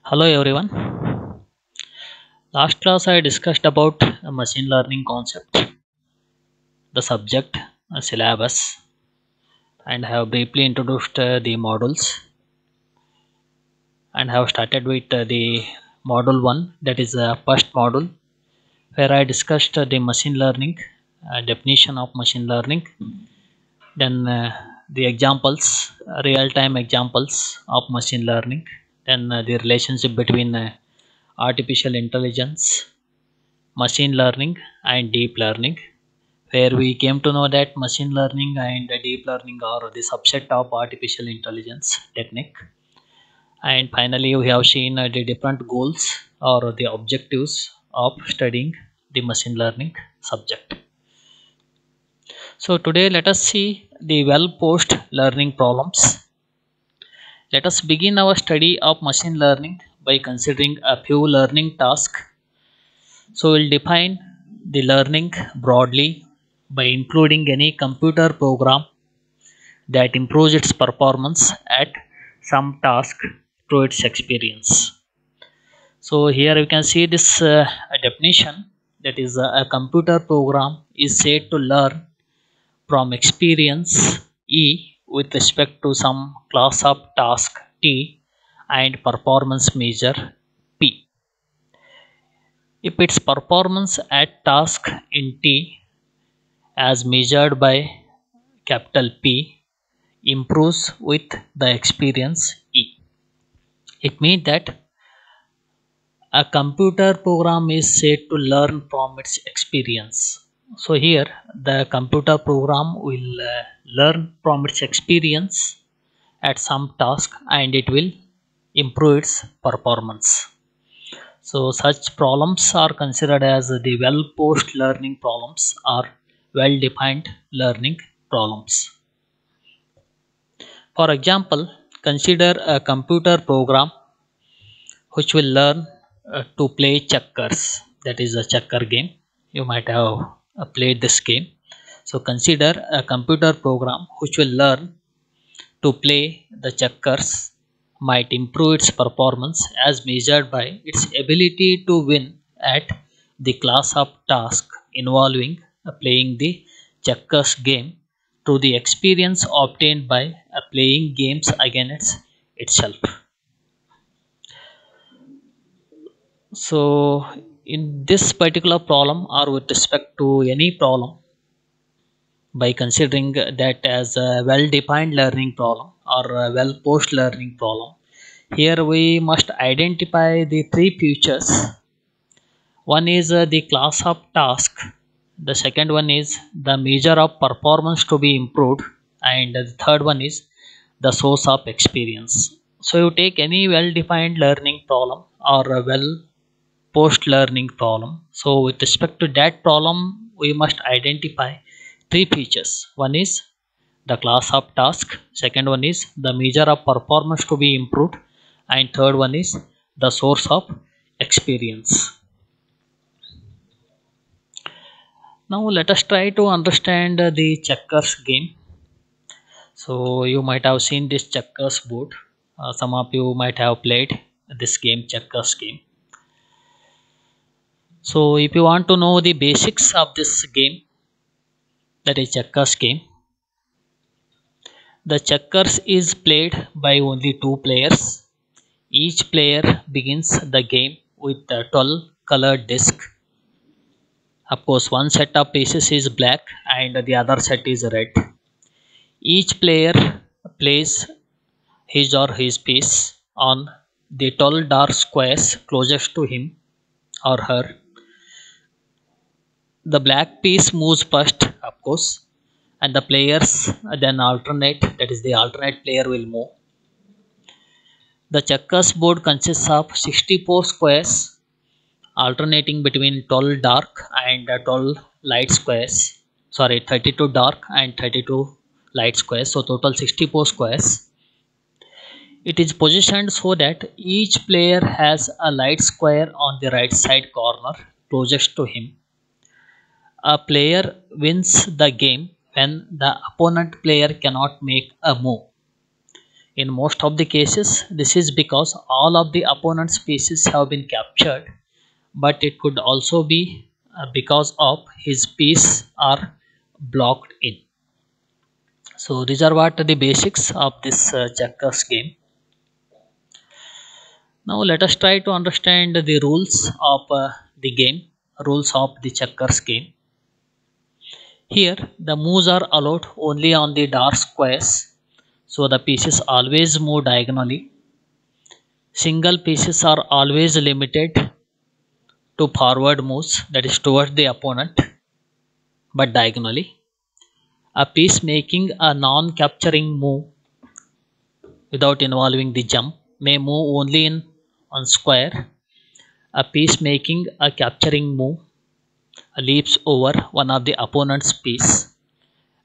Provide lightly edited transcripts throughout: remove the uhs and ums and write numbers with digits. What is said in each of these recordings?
Hello everyone. Last class I discussed about a machine learning concept, the subject, syllabus, and have briefly introduced the modules and have started with the module 1, that is the first module, where I discussed the machine learning, definition of machine learning, then the examples, real-time examples of machine learning, then the relationship between artificial intelligence, machine learning and deep learning, where we came to know that machine learning and deep learning are the subset of artificial intelligence technique. And finally we have seen the different goals or the objectives of studying the machine learning subject. So today let us see the well posed learning problems. Let us begin our study of machine learning by considering a few learning tasks. So we'll define the learning broadly by including any computer program that improves its performance at some task through its experience. So here you can see this definition, that is a computer program is said to learn from experience E with respect to some class of task T and performance measure P. If its performance at task in T as measured by capital P improves with the experience E. It means that a computer program is said to learn from its experience. So here the computer program will learn from its experience at some task and it will improve its performance. So such problems are considered as the well posed learning problems or well defined learning problems. For example, consider a computer program which will learn to play checkers, that is a checker game. You might have played this game. So consider a computer program which will learn to play the checkers might improve its performance as measured by its ability to win at the class of task involving playing the checkers game through the experience obtained by playing games against itself. So in this particular problem or with respect to any problem, by considering that as a well defined learning problem or a well posed learning problem, here we must identify the three features. One is the class of task, the second one is the measure of performance to be improved, and the third one is the source of experience. So you take any well defined learning problem or a well post learning problem. So with respect to that problem we must identify three features. One is the class of task, second one is the measure of performance to be improved, and third one is the source of experience. Now let us try to understand the checkers game. So you might have seen this checkers board. Some of you might have played this game, checkers game. So if you want to know the basics of this game, that is checkers game, the checkers is played by only two players. Each player begins the game with a 12 colored disc. Of course, one set of pieces is black and the other set is red. Each player plays his or his piece on the 12 dark squares closest to him or her. The black piece moves first, of course, and the players then alternate, that is the alternate player will move. The checkers board consists of 64 squares alternating between 12 dark and 12 light squares. Sorry, 32 dark and 32 light squares, so total 64 squares. It is positioned so that each player has a light square on the right side corner closest to him. A player wins the game when the opponent player cannot make a move. In most of the cases, this is because all of the opponent's pieces have been captured, but it could also be because of his piece are blocked in. So these are what the basics of this checkers game. Now let us try to understand the rules of the game, rules of the checkers game. Here the moves are allowed only on the dark squares, so the pieces always move diagonally. Single pieces are always limited to forward moves, that is towards the opponent, but diagonally. A piece making a non-capturing move without involving the jump may move only in on square. A piece making a capturing move leaps over one of the opponent's piece,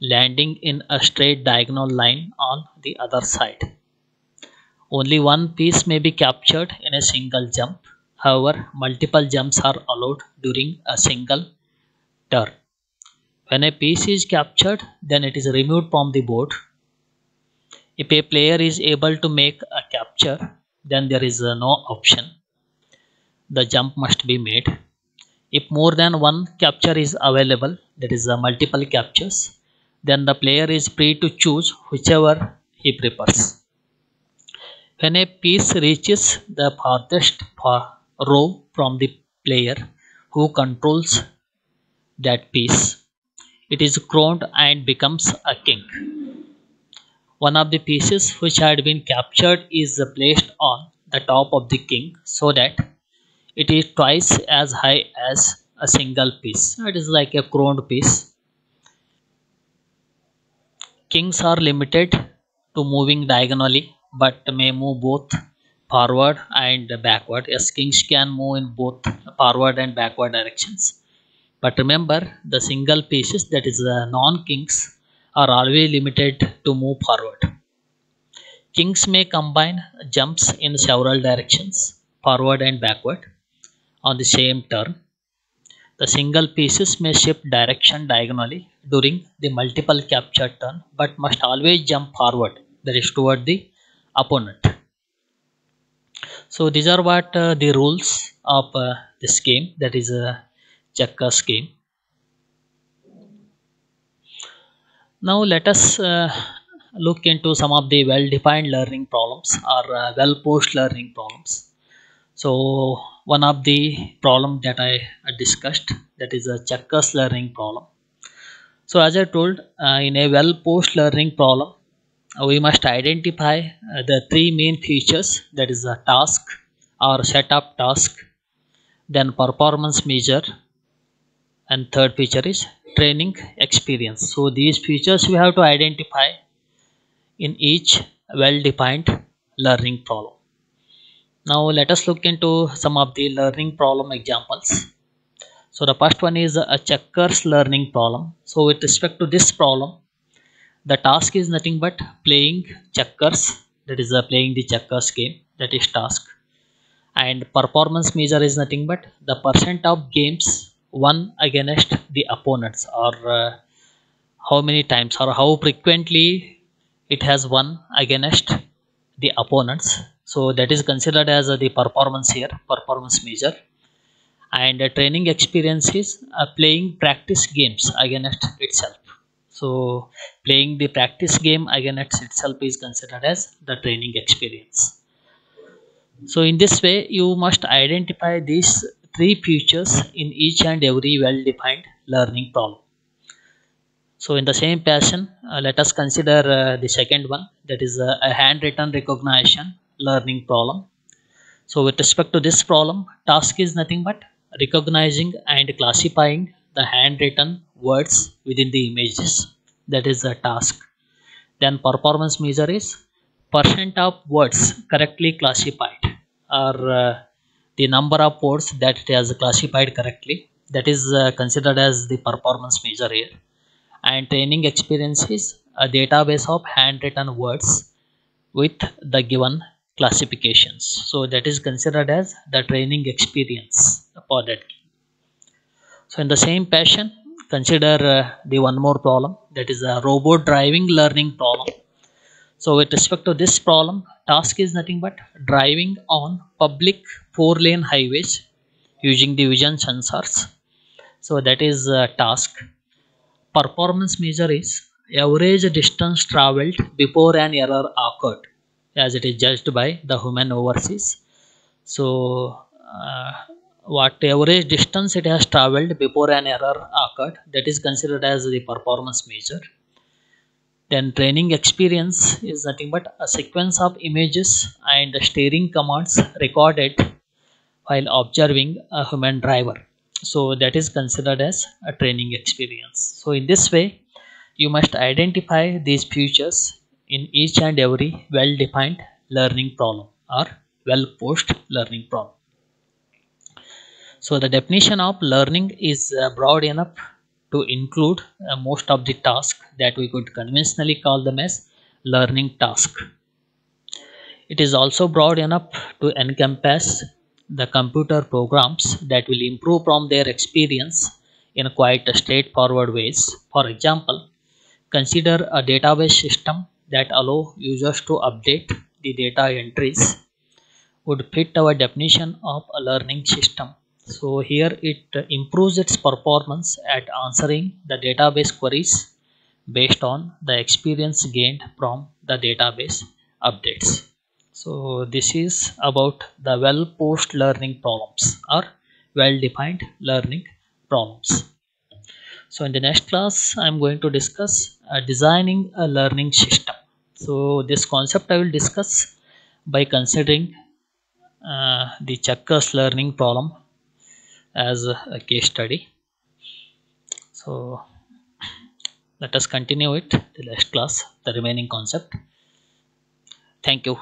landing in a straight diagonal line on the other side. Only one piece may be captured in a single jump. However, multiple jumps are allowed during a single turn. When a piece is captured, then it is removed from the board. If a player is able to make a capture, then there is no option. The jump must be made. If more than one capture is available, that is multiple captures, then the player is free to choose whichever he prefers. When a piece reaches the farthest row from the player who controls that piece, it is crowned and becomes a king. One of the pieces which had been captured is placed on the top of the king so that it is twice as high as a single piece. It is like a crowned piece. Kings are limited to moving diagonally but may move both forward and backward. Yes, kings can move in both forward and backward directions. But remember, the single pieces, that is non-kings, are always limited to move forward. Kings may combine jumps in several directions, forward and backward, on the same turn. The single pieces may shift direction diagonally during the multiple capture turn, but must always jump forward, that is toward the opponent. So these are what the rules of this game, that is a checkers game. Now let us look into some of the well-defined learning problems or well-posed learning problems. So one of the problem that I discussed, that is a checkers learning problem. So as I told, in a well-posed learning problem, we must identify the three main features, that is a task or set of task, then performance measure, and third feature is training experience. So these features we have to identify in each well-defined learning problem. Now let us look into some of the learning problem examples. So the first one is a checkers learning problem. So with respect to this problem, the task is nothing but playing checkers, that is playing the checkers game, that is task. And performance measure is nothing but the percent of games won against the opponents, or how many times or how frequently it has won against the opponents. So that is considered as the performance here, performance measure. And training experience is playing practice games against itself. So playing the practice game against itself is considered as the training experience. So in this way you must identify these three features in each and every well defined learning problem. So in the same fashion, let us consider the second one, that is a handwritten recognition learning problem. So with respect to this problem, task is nothing but recognizing and classifying the handwritten words within the images, that is a task. Then performance measure is percent of words correctly classified, or the number of words that it has classified correctly, that is considered as the performance measure here. And training experience is a database of handwritten words with the given classifications. So that is considered as the training experience for that. So in the same fashion, consider the one more problem, that is a robot driving learning problem. So with respect to this problem, task is nothing but driving on public 4-lane highways using the vision sensors. So that is a task. Performance measure is average distance traveled before an error occurred, as it is judged by the human overseas. So uh, what average distance it has traveled before an error occurred, that is considered as the performance measure. Then training experience is nothing but a sequence of images and steering commands recorded while observing a human driver. So that is considered as a training experience. So in this way, you must identify these features in each and every well-defined learning problem or well-posed learning problem. So the definition of learning is broad enough to include most of the tasks that we could conventionally call them as learning task. It is also broad enough to encompass the computer programs that will improve from their experience in quite straightforward ways. For example, consider a database system that allow users to update the data entries would fit our definition of a learning system. So here it improves its performance at answering the database queries based on the experience gained from the database updates. So this is about the well-posed learning problems or well-defined learning problems. So in the next class, I'm going to discuss designing a learning system. So this concept I will discuss by considering the checkers learning problem as a case study. So let us continue it the next class, the remaining concept. Thank you.